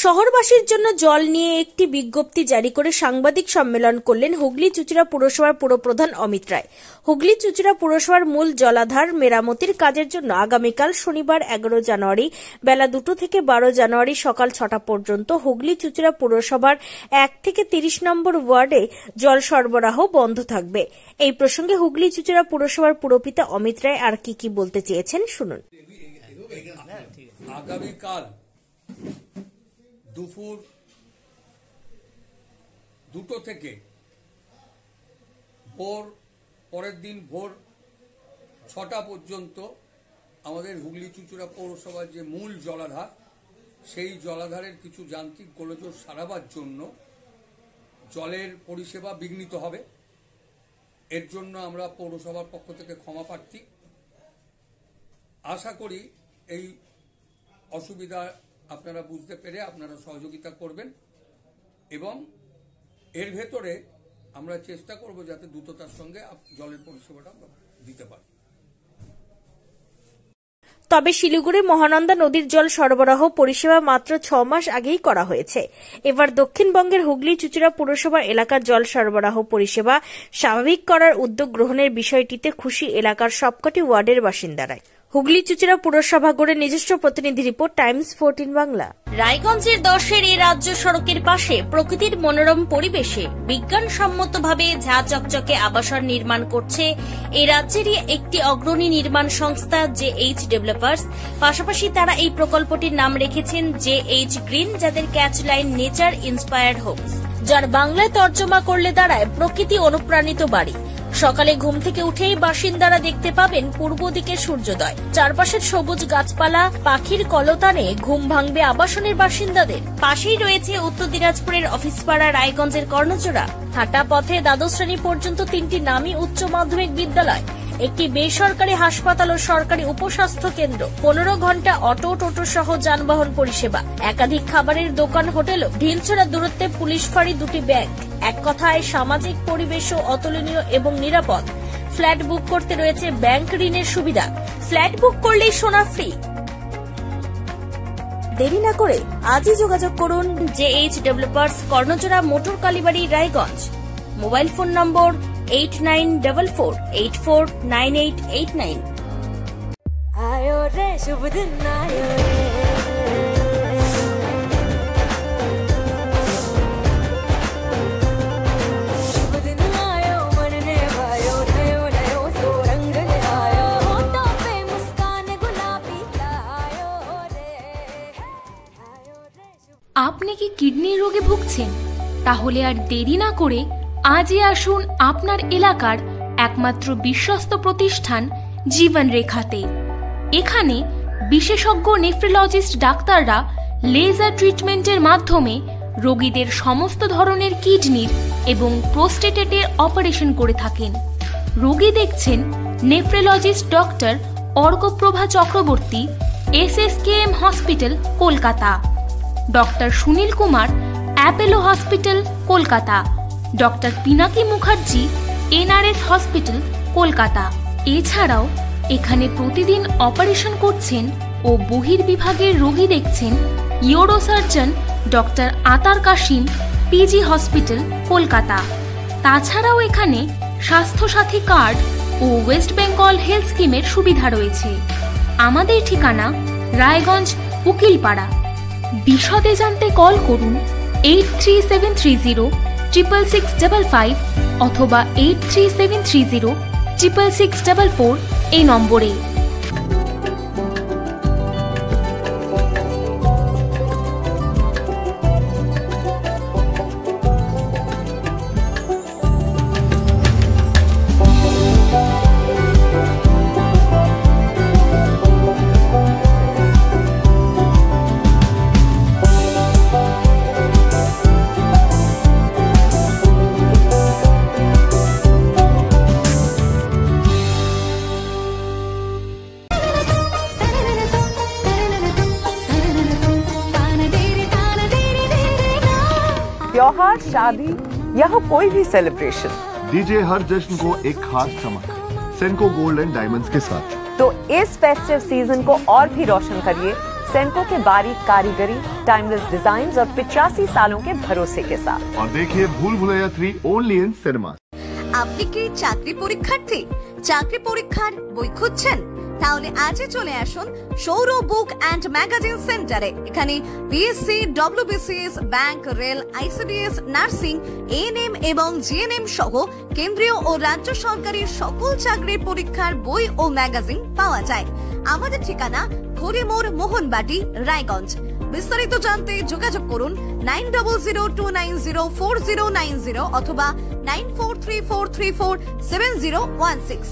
শহরবাসীর জন্য জল নিয়ে একটি বিজ্ঞপ্তি জারি করে সাংবাদিক সম্মেলন করলেন হুগলি চুঁচুড়া পুরসভার পুরপ্রধান অমিত রায়। হুগলি চুঁচুড়া পুরসভার মূল জলাধার মেরামতির কাজের জন্য আগামীকাল শনিবার 11 জানুয়ারি বেলা 2 থেকে 12 জানুয়ারি সকাল 6টা পর্যন্ত হুগলি চুঁচুড়া পুরসভার 1 থেকে 30 নম্বর ওয়ার্ডে জল সরবরাহ বন্ধ থাকবে। এই প্রসঙ্গে হুগলি চুঁচুড়া পুরসভার পুরপিতা অমিত রায় আর কি বলতে চেয়েছেন শুনুন। আগামীকাল দুপুর 2টো থেকে পরের দিন ভোর 6টা পর্যন্ত আমাদের হুগলি চুঁচুড়া পৌরসভার যে মূল জলাধার, সেই জলাধারের কিছু যান্ত্রিক গোলযোগ সারাবার জন্য জলের পরিষেবা বিঘ্নিত হবে। এর জন্য আমরা পৌরসভার পক্ষ থেকে ক্ষমা প্রার্থী। আশা করি এই অসুবিধা আপনারা বুঝতে পেরে আপনারা সহযোগিতা করবেন এবং এর ভেতরে আমরা চেষ্টা করব যাতে দ্রুততার সঙ্গে জলের পরিষেবাটা আমরা দিতে পারি। তবে শিলিগুড়ি মহানন্দা নদীর জল সরবরাহ পরিষেবা মাত্র 6 মাস আগেই করা হয়েছে। এবার দক্ষিণবঙ্গের হুগলি চুঁচুড়া পুরসভার এলাকার জল সরবরাহ পরিষেবা স্বাভাবিক করার উদ্যোগ গ্রহণের বিষয়টিতে খুশি এলাকার সবকটি ওয়ার্ডের বাসিন্দারা। হুগলি চুঁচুড়া পুরসভা গড়ের নিজস্ব প্রতিনিধি রিপোর্ট, টাইমস 14 বাংলা। রায়গঞ্জের 10-এর এই রাজ্য সড়কের পাশে প্রকৃতির মনোরম পরিবেশে বিজ্ঞানসম্মতভাবে ঝা চকচকে আবাসন নির্মাণ করছে এই রাজ্যেরই একটি অগ্রণী নির্মাণ সংস্থা JH ডেভেলপার্স। পাশাপাশি তারা এই প্রকল্পটির নাম রেখেছেন JH গ্রিন, যাদের ক্যাচলাইন নেচার ইন্সপায়ার্ড হোমস, যার বাংলায় তর্জমা করলে দাঁড়ায় প্রকৃতি অনুপ্রাণিত বাড়ি। সকালে ঘুম থেকে উঠেই বাসিন্দারা দেখতে পাবেন পূর্ব দিকে সূর্যোদয়। চারপাশের সবুজ গাছপালা, পাখির কলতানে ঘুম ভাঙবে আবাসনের বাসিন্দাদের। পাশেই রয়েছে উত্তর দিনাজপুরের অফিসপাড়া রায়গঞ্জের কর্ণচূড়া। হাঁটা পথে দ্বাদশ শ্রেণী পর্যন্ত 3টি নামী উচ্চ মাধ্যমিক বিদ্যালয়, একটি বেসরকারি হাসপাতাল ও সরকারি উপস্বাস্থ্য কেন্দ্র, 15 ঘন্টা অটো টোটো সহ যানবাহন পরিষেবা, একাধিক খাবারের দোকান, হোটেল, ঢিলছড়া দূরত্বে পুলিশ ফাঁড়ি, 2টি ব্যাংক। এক কথায় সামাজিক পরিবেশও অতুলনীয় এবং নিরাপদ। ফ্ল্যাট বুক করতে রয়েছে ব্যাংক ঋণের সুবিধা। ফ্ল্যাট বুক করলেই সোনা ফ্রি। দেরি না করে আজই যোগাযোগ করুন JH developers, Karnachura, motor Kalibari, Raiganj. Mobile phone number 8944849889। आयो रे शुभ दिन आयो रे, शुभ दिन आयो मनने भायो, नयो नयो सो रंग ले आयो, होठों पे मुस्कान गुलाबी लायो रे, आयो रे। আপনি কি কিডনির রোগে ভুগছেন? তাহলে আর দেরি না করে আজই আসুন আপনার এলাকার একমাত্র বিশ্বস্ত প্রতিষ্ঠান জীবন রেখাতে। এখানে বিশেষজ্ঞ নেফ্রোলজিস্ট ডাক্তাররা লেজার ট্রিটমেন্টের মাধ্যমে রোগীদের সমস্ত ধরনের কিডনির এবং প্রোস্টেটের অপারেশন করে থাকেন। রোগী দেখছেন nephrologist doctor Arkaprava Chakraborty, SSKM hospital, Kolkata. Doctor Sunil Kumar, Apollo hospital, Kolkata. Doctor Pinaki Mukherjee, NRS hospital, Kolkata. এছাড়াও এখানে প্রতিদিন অপারেশন করছেন ও বহির্বিভাগের রোগী দেখছেন ইউরোসার্জন ডক্টর আতার কাশিম, PG হসপিটাল, কলকাতা। তাছাড়াও এখানে স্বাস্থ্যসাথী কার্ড ও ওয়েস্ট বেঙ্গল হেলথ স্কিমের সুবিধা রয়েছে। আমাদের ঠিকানা রায়গঞ্জ, উকিলপাড়া। বিশদে জানতে কল করুন 8373066655 অথবা 8373066644 এই নম্বরে। त्योहार, शादी या हो कोई भी सेलिब्रेशन, दीजिए हर जश्न को एक खास चमक सेनको गोल्ड एंड डायमंड्स के साथ। तो इस फेस्टिव सीजन को और भी रोशन करिए सेंको के बारीक कारीगरी, टाइमलेस डिजाइन और 85 सालों के भरोसे के साथ। और देखिए भूल भुलैया 3 ओनली इन सिनेमा। আপনি কি চাকরি পরীক্ষার্থী? চাকরি পরীক্ষার বই খুঁজছেন? তাহলে আজই চলে আসুন সৌর বুক অ্যান্ড ম্যাগাজিন সেন্টারে। এখানে BSc, WBCS, bank, rail, ICDS, nursing, ANM এবং জিএনএম সহ কেন্দ্রীয় ও রাজ্য সরকারের সকল চাকরির পরীক্ষার বই ও ম্যাগাজিন পাওয়া যায়। আমাদের ঠিকানা হরিমোড়, মোহনবাটি, রায়গঞ্জ। বিস্তারিত জানতে যোগাযোগ করুন 9002904090 অথবা 9434347016।